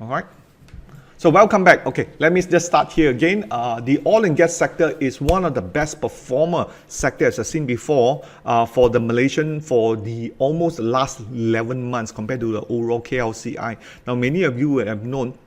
All right. So welcome back. Okay, let me just start here again. The oil and gas sector is one of the best performer sectors I've seen before for the Malaysian for the almost last 11 months compared to the overall KLCI. Now, many of you would have known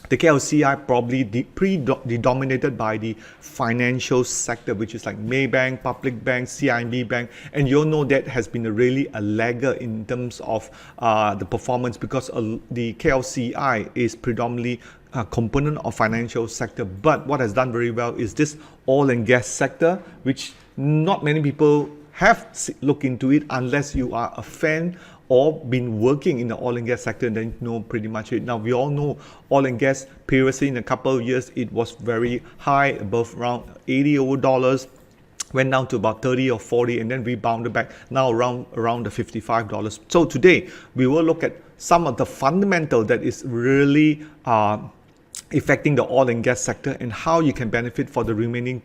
the KLCI probably predominated by the financial sector, which is like Maybank, Public Bank, CIMB Bank, and you'll know that has been really a lagger in terms of the performance because the KLCI is predominantly a component of financial sector. But what has done very well is this oil and gas sector, which not many people have looked into it unless you are a fan or been working in the oil and gas sector, then you know pretty much it. Now, we all know oil and gas previously in a couple of years, it was very high, above around $80 went down to about 30 or 40 and then rebounded back, now around the $55. So today, we will look at some of the fundamental that is really affecting the oil and gas sector and how you can benefit for the remaining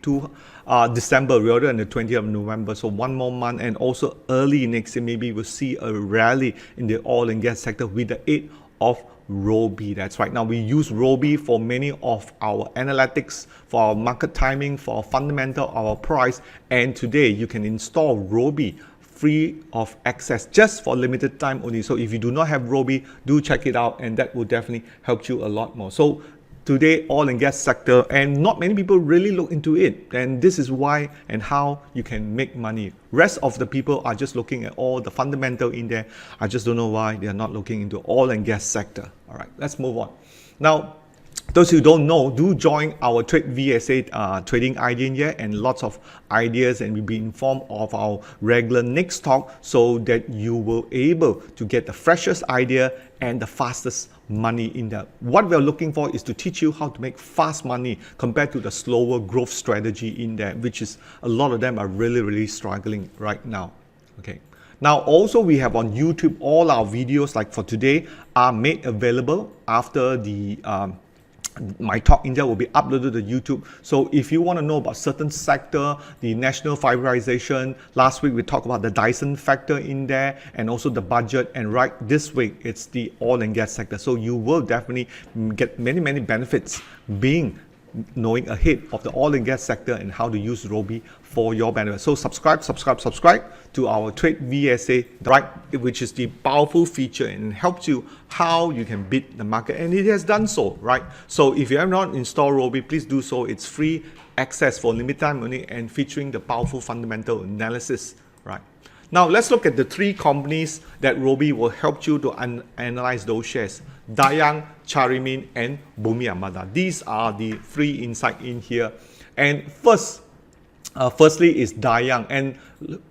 December rather than the 20th of November. So one more month, and also early next year, maybe we'll see a rally in the oil and gas sector with the aid of Robie. That's right. Now we use Robie for many of our analytics, for our market timing, for our fundamental, our price. And today you can install Robie free of access just for limited time only. So if you do not have Robie, do check it out, and that will definitely help you a lot more. So today, oil and gas sector, and not many people really look into it, and this is why and how you can make money. Rest of the people are just looking at all the fundamental in there. I just don't know why they are not looking into oil and gas sector. All right, let's move on. Now, those who don't know, do join our TradeVSA trading idea here, and lots of ideas, and we'll be informed of our regular next talk so that you will able to get the freshest idea and the fastest money in there. What we're looking for is to teach you how to make fast money compared to the slower growth strategy in there, which is a lot of them are really struggling right now. Okay. Now also we have on YouTube all our videos like for today are made available after the my talk in there will be uploaded to YouTube. So if you want to know about certain sector, the national fiberization, last week we talked about the Dyson factor in there and also the budget, and right this week it's the oil and gas sector. So you will definitely get many benefits being knowing ahead of the oil and gas sector and how to use Robie for your benefit. So subscribe to our TradeVSA, right, which is the powerful feature and helps you how you can beat the market, and it has done so, right? So if you have not installed Robie, please do so. It's free access for limited time only and featuring the powerful fundamental analysis, right? Now let's look at the three companies that Robie will help you to analyze those shares: Dayang, Charimin, and Bumi Armada. These are the three insight in here. And firstly is Dayang, and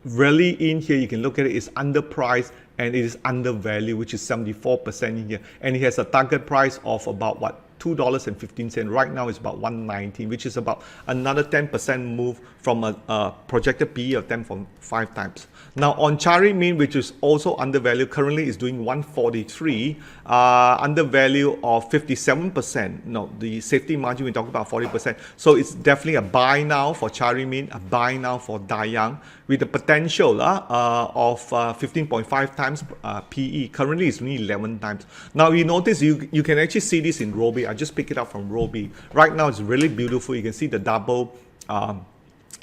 really in here you can look at it is underpriced and it is undervalued, which is 74% in here, and it has a target price of about what, $2.15. Right now it's about $1.19, which is about another 10% move from a projected PE of 10.5 times. Now on Charimin, which is also undervalued, currently is doing 143, undervalue of 57%. No, the safety margin we talk about 40%. So it's definitely a buy now for Charimin, a buy now for Dayang, with the potential of 15.5 times PE. Currently it's only 11 times. Now you notice you can actually see this in Robie. I just pick it up from Robie. Right now it's really beautiful. You can see the double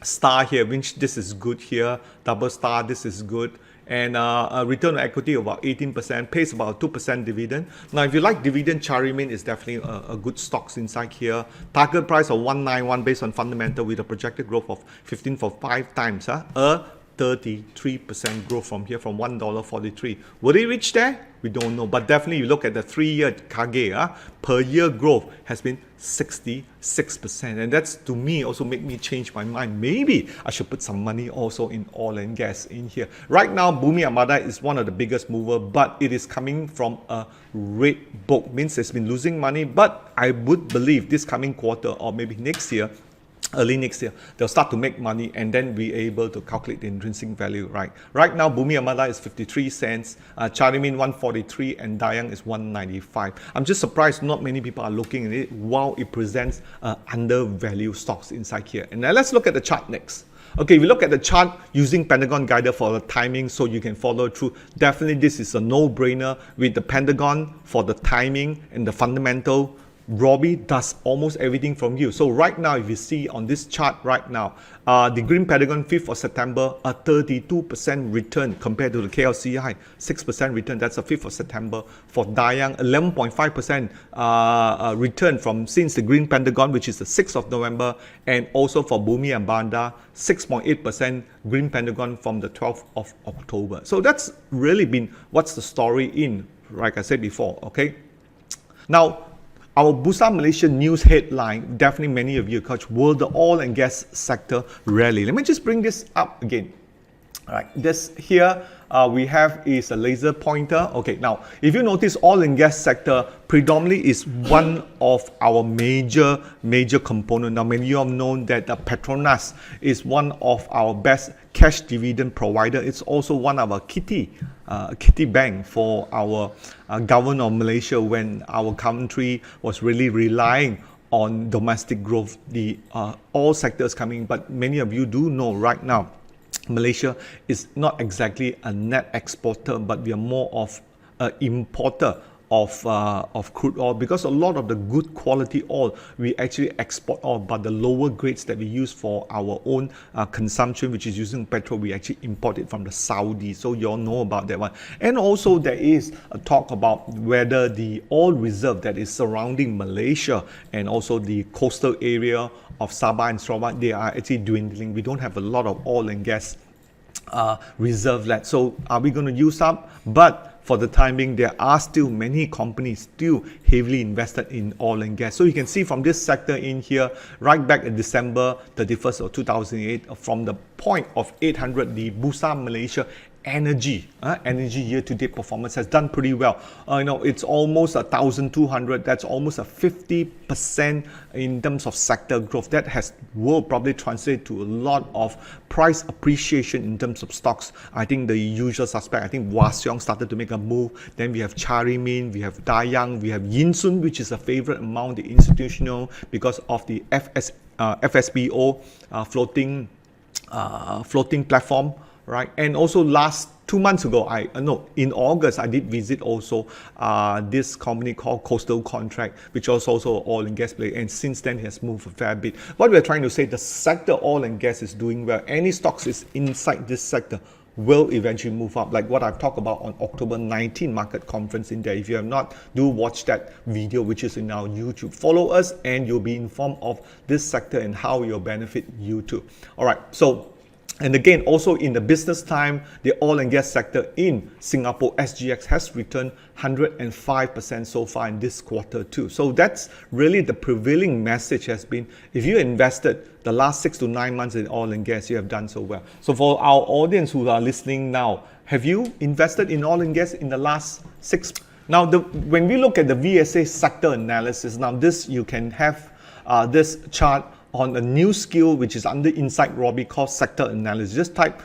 star here, which this is good here. Double star, this is good. And a return on equity of about 18%, pays about 2% dividend. Now, if you like dividend, Charimin is definitely a good stocks inside here. Target price of 191 based on fundamental with a projected growth of 15.5 times. A 33% growth from here, from $1.43. Will it reach there? We don't know, but definitely you look at the 3-year CAGR, per year growth has been 66%, and that's to me also make me change my mind. Maybe I should put some money also in oil and gas in here. Right now, Bumi Armada is one of the biggest mover, but it is coming from a red book, means it's been losing money, but I would believe this coming quarter or maybe next year, early next year, they'll start to make money and then be able to calculate the intrinsic value, right? Right now, Bumi Armada is 53 cents, Charimin 143, and Dayang is 195. I'm just surprised not many people are looking at it while it presents undervalued stocks inside here. And now let's look at the chart next. Okay, if you look at the chart using Pentagon Guider for the timing so you can follow through, definitely this is a no-brainer with the Pentagon for the timing and the fundamental. Robie does almost everything from you. So right now, if you see on this chart right now, the Green Pentagon 5th of September, a 32% return compared to the KLCI, 6% return. That's the 5th of September. For Dayang, 11.5% return from since the Green Pentagon, which is the 6th of November, and also for Bumi and Banda, 6.8% Green Pentagon from the 12th of October. So that's really been what's the story in, like I said before, okay? Now, our Bursa Malaysia news headline, definitely many of you catch, will the oil and gas sector rally? Let me just bring this up again. All right, this here we have is a laser pointer. Okay, now if you notice, oil and gas sector predominantly is one of our major component. Now many of you have known that Petronas is one of our best cash dividend provider. It's also one of our kitty bank for our government of Malaysia when our country was really relying on domestic growth. The all sectors coming, but many of you do know right now, Malaysia is not exactly a net exporter, but we are more of an importer of crude oil, because a lot of the good quality oil we actually export oil, but the lower grades that we use for our own consumption, which is using petrol, we actually import it from the Saudi. So you all know about that one. And also there is a talk about whether the oil reserve that is surrounding Malaysia and also the coastal area of Sabah and Sarawak, they are actually dwindling. We don't have a lot of oil and gas reserve left. So are we going to use up? But for the time being, there are still many companies still heavily invested in oil and gas. So you can see from this sector in here, right back in December 31st of 2008, from the point of 800, the Bursa Malaysia energy year-to-date performance has done pretty well. It's almost 1,200. That's almost a 50% in terms of sector growth. That will probably translate to a lot of price appreciation in terms of stocks. I think the usual suspect, I think Wasiong started to make a move. Then we have Charimin, we have Dayang, we have Yinsun, which is a favorite among the institutional because of the FSBO floating platform. Right, and also last 2 months ago, in August, I did visit also this company called Coastal Contract, which was also oil and gas play, and since then it has moved a fair bit. What we're trying to say, the sector oil and gas is doing well. Any stocks is inside this sector will eventually move up, like what I've talked about on October 19 market conference in there. If you have not, do watch that video, which is in our YouTube. Follow us and you'll be informed of this sector and how it will benefit you too. All right, so and again, also in the business time, the oil and gas sector in Singapore, SGX, has returned 105% so far in this quarter too. So that's really the prevailing message has been, if you invested the last 6 to 9 months in oil and gas, you have done so well. So for our audience who are listening now, have you invested in oil and gas in the last 6 months? Now, when we look at the VSA sector analysis, now this you can have this chart on a new skill which is under Inside Robie called sector analysis. Just type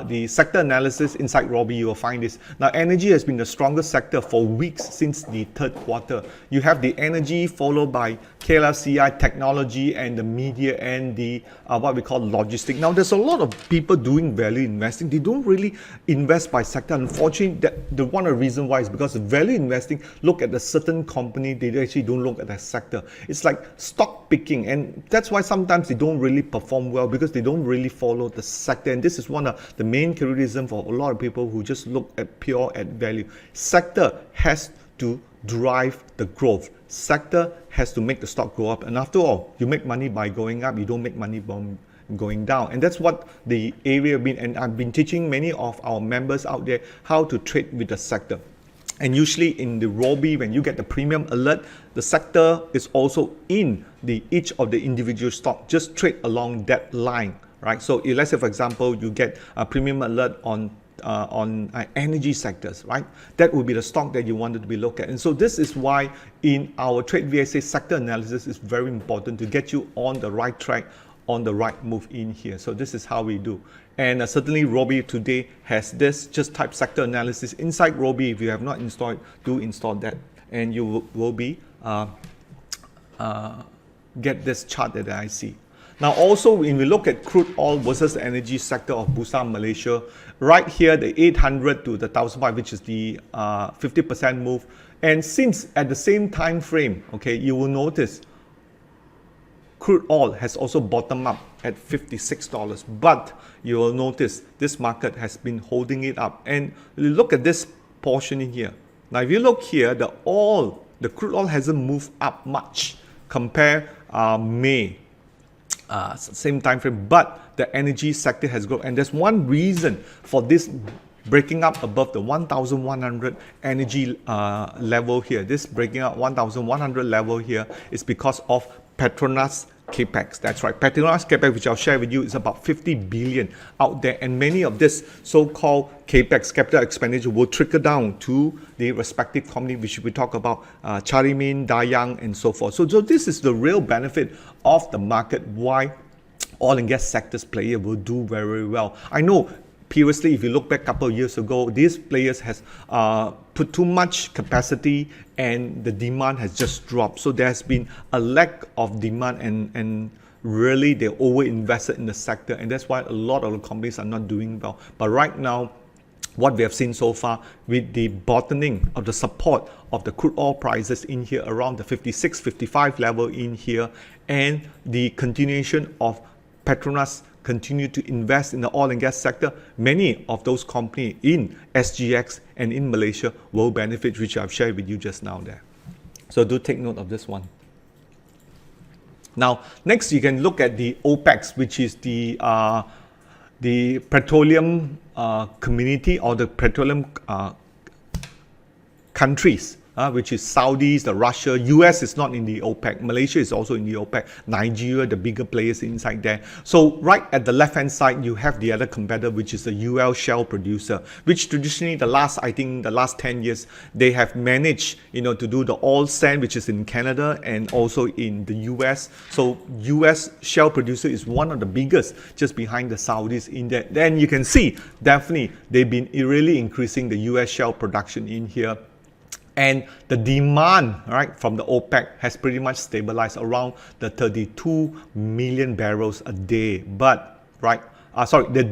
the sector analysis inside Robie, you will find this. Now, energy has been the strongest sector for weeks since the third quarter. You have the energy followed by KLCI, technology, and the media, and the what we call logistic. Now, there's a lot of people doing value investing. They don't really invest by sector. Unfortunately, one of the reasons why is because the value investing look at a certain company, they actually don't look at that sector. It's like stock picking, and that's why sometimes they don't really perform well, because they don't really follow the sector. And this is one of the main criticism for a lot of people who just look at pure at value. Sector has to drive the growth. Sector has to make the stock go up. And after all, you make money by going up, you don't make money by going down. And that's what the area been. And I've been teaching many of our members out there how to trade with the sector. And usually in the Robie, when you get the premium alert, the sector is also in each of the individual stock. Just trade along that line, right? So let's say, for example, you get a premium alert on energy sectors, right? That would be the stock that you wanted to be looked at. And so this is why in our TradeVSA sector analysis, it's very important to get you on the right track, on the right move in here. So this is how we do. And certainly Robie today has this. Just type sector analysis inside Robie. If you have not installed, do install that, and you will be get this chart that I see. Now also when we look at crude oil versus the energy sector of Bursa Malaysia, right here the 800 to the 1005, which is the 50% move, and since at the same time frame, okay, you will notice crude oil has also bottomed up at $56, but you will notice this market has been holding it up. And you look at this portion in here. Now if you look here, the crude oil hasn't moved up much compare May, same time frame, but the energy sector has grown. And there's one reason for this breaking up above the 1,100 energy level here. This breaking up 1,100 level here is because of Petronas capex. That's right, Petronas capex, which I'll share with you, is about 50 billion out there, and many of this so-called capex, capital expenditure, will trickle down to the respective company, which we talk about Charimin, Dayang, and so forth. So this is the real benefit of the market, why oil and gas sectors player will do very well. I know previously, if you look back a couple of years ago, these players has put too much capacity and the demand has just dropped. So there's been a lack of demand, and really they over-invested in the sector, and that's why a lot of the companies are not doing well. But right now, what we have seen so far with the bottoming of the support of the crude oil prices in here around the 56, 55 level in here, and the continuation of Petronas continue to invest in the oil and gas sector, many of those companies in SGX and in Malaysia will benefit, which I've shared with you just now there. So do take note of this one. Now, next you can look at the OPEX, which is the petroleum community, or the petroleum countries, which is Saudis, the Russia, US is not in the OPEC, Malaysia is also in the OPEC, Nigeria, the bigger players inside there. So right at the left hand side, you have the other competitor, which is the UL shale producer, which traditionally I think the last 10 years, they have managed, to do the oil sand, which is in Canada and also in the US. So US shale producer is one of the biggest, just behind the Saudis in there. Then you can see, definitely, they've been really increasing the US shale production in here. And the demand, right, from the OPEC has pretty much stabilized around the 32 million barrels a day. But, the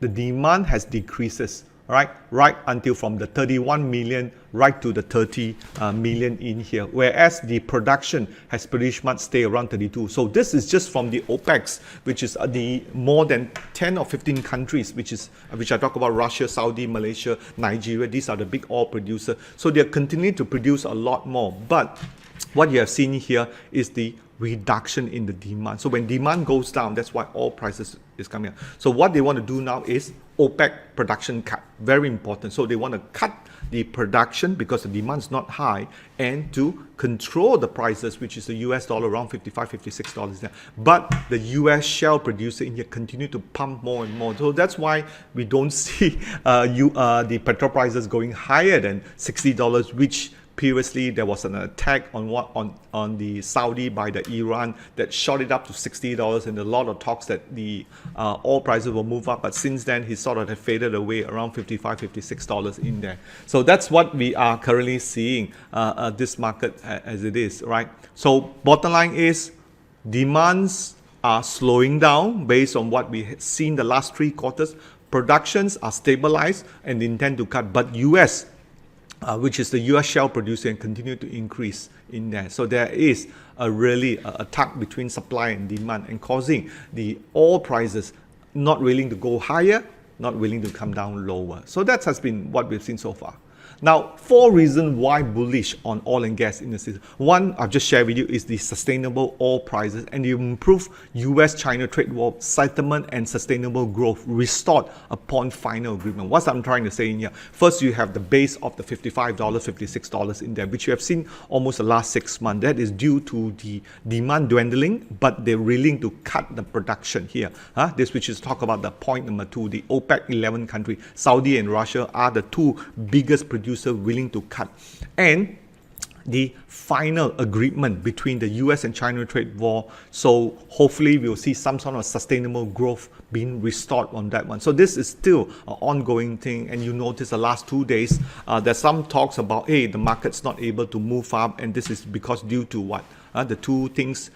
demand has decreases, right until from the 31 million right to the 30 million in here, whereas the production has pretty much stayed around 32. So this is just from the OPEX, which is the more than 10 or 15 countries, which I talk about: Russia, Saudi, Malaysia, Nigeria. These are the big oil producers. So they're continuing to produce a lot more. But what you have seen here is the reduction in the demand. So when demand goes down, that's why oil prices is coming up. So what they want to do now is OPEC production cut. Very important. So they want to cut the production because the demand is not high, and to control the prices, which is the US dollar around $55, $56 there. But the US shale producer in here continue to pump more and more. So that's why we don't see the petrol prices going higher than $60, which previously there was an attack on the Saudi by the Iran that shot it up to $60, and a lot of talks that the oil prices will move up. But since then, he sort of had faded away around $55, $56 in there. So that's what we are currently seeing this market as it is, right? So bottom line is demands are slowing down based on what we had seen the last 3 quarters. Productions are stabilized and they intend to cut, but US, which is the US shale producer, and continue to increase in there. So there is really a tug between supply and demand, and causing the oil prices not willing to go higher, not willing to come down lower. So that has been what we've seen so far. Now, 4 reasons why bullish on oil and gas in the season. One, I've just shared with you, is the sustainable oil prices and the improved US-China trade war settlement and sustainable growth restored upon final agreement. What I'm trying to say in here, first you have the base of the $55, $56 in there, which you have seen almost the last 6 months. That is due to the demand dwindling, but they're willing to cut the production here. This which is talk about the point number 2, the OPEC 11 country, Saudi and Russia are the 2 biggest producers willing to cut. And the final agreement between the US and China trade war. So hopefully we'll see some sort of sustainable growth being restored on that one. So this is still an ongoing thing. And you notice the last 2 days, there's some talks about, hey, the market's not able to move up. And this is because due to what? the two things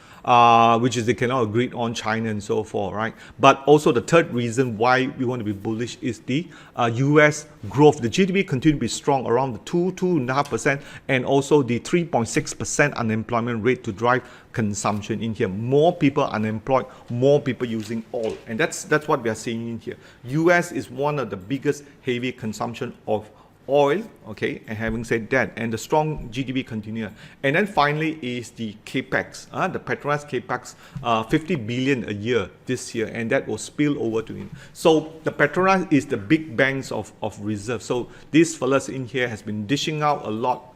which is they cannot agree on, China and so forth, right? But also the third reason why we want to be bullish is the US growth. The GDP continue to be strong around the 2.5%, and also the 3.6% unemployment rate to drive consumption in here. More people unemployed, more people using oil, and that's what we are seeing in here. US is one of the biggest heavy consumption of oil, okay, and having said that, and the strong GDP continue. And then finally is the capex, the Petronas capex, 50 billion a year this year, and that will spill over to him. So the Petronas is the big banks of reserve. So these fellas in here has been dishing out a lot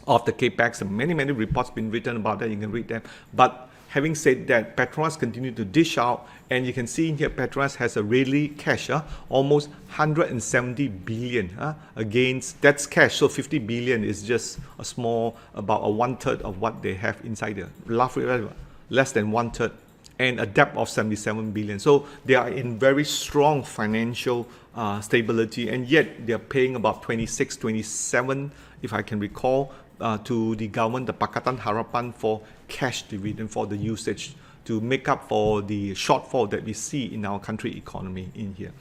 of the capex, and many reports been written about that, you can read them. But having said that, Petronas continue to dish out, and you can see in here Petronas has a really cash, almost 170 billion against, that's cash. So 50 billion is just a small, about a 1/3 of what they have inside there, less than 1/3, and a debt of 77 billion. So they are in very strong financial stability, and yet they are paying about 26, 27, if I can recall, to the government, the Pakatan Harapan, for cash dividend for the usage to make up for the shortfall that we see in our country economy in here.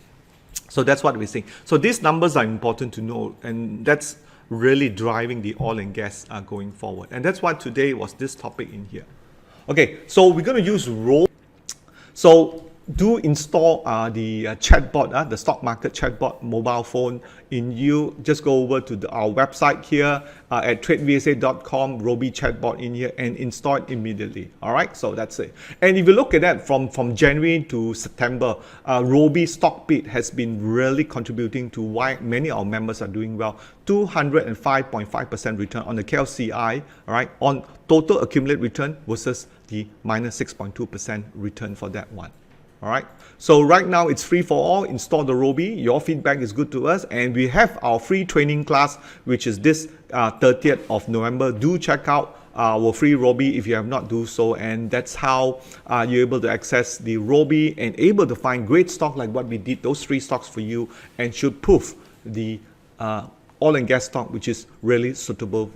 So that's what we're seeing. So these numbers are important to know, and that's really driving the oil and gas going forward. And that's why today was this topic in here. Okay, so we're going to use Robie. So do install the chatbot, the stock market chatbot mobile phone in you. Just go over to our website here at TradeVSA.com, Robie chatbot in here, and install it immediately. All right, so that's it. And if you look at that from January to September, Robie stock bid has been really contributing to why many of our members are doing well. 205.5% return on the KLCI, all right, on total accumulated return versus the minus 6.2% return for that one. All right, so right now it's free for all. Install the Robie. Your feedback is good to us, and we have our free training class, which is this 30th of November. Do check out our free Robie if you have not do so, and that's how you're able to access the Robie and able to find great stock like what we did, those 3 stocks for you, and should prove the oil and gas stock which is really suitable.